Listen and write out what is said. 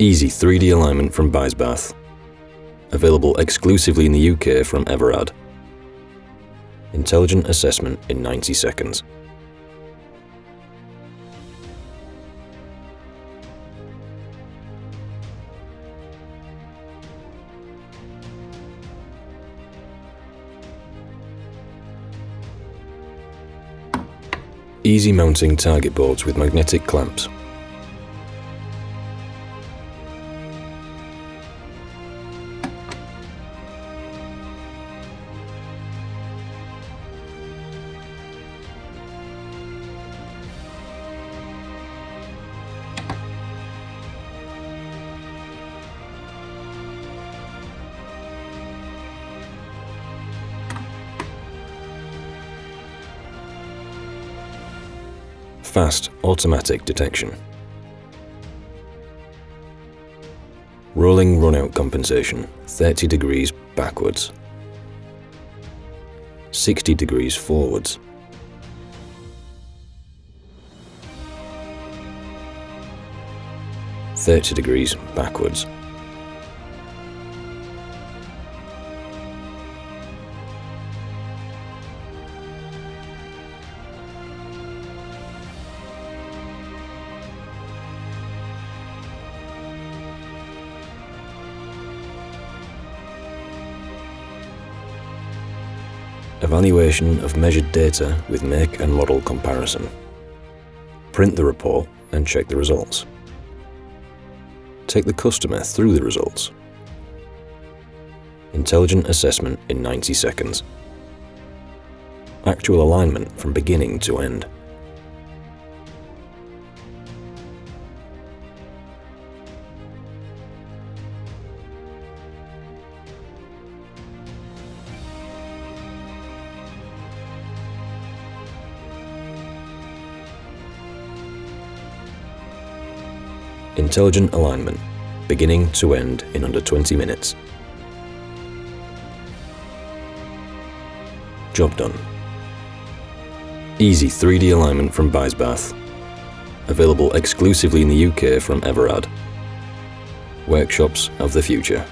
Easy3D alignment from Beissbarth. Available exclusively in the UK from Everard. Intelligent assessment in 90 seconds. Easy mounting target boards with magnetic clamps. Fast automatic detection. Rolling run-out compensation, 30 degrees backwards, 60 degrees forwards, 30 degrees backwards. Evaluation of measured data with make and model comparison. Print the report and check the results. Take the customer through the results. Intelligent assessment in 90 seconds. Actual alignment from beginning to end. Intelligent alignment, beginning to end in under 20 minutes. Job done. Easy3D alignment from Beissbarth. Available exclusively in the UK from Everard. Workshops of the future.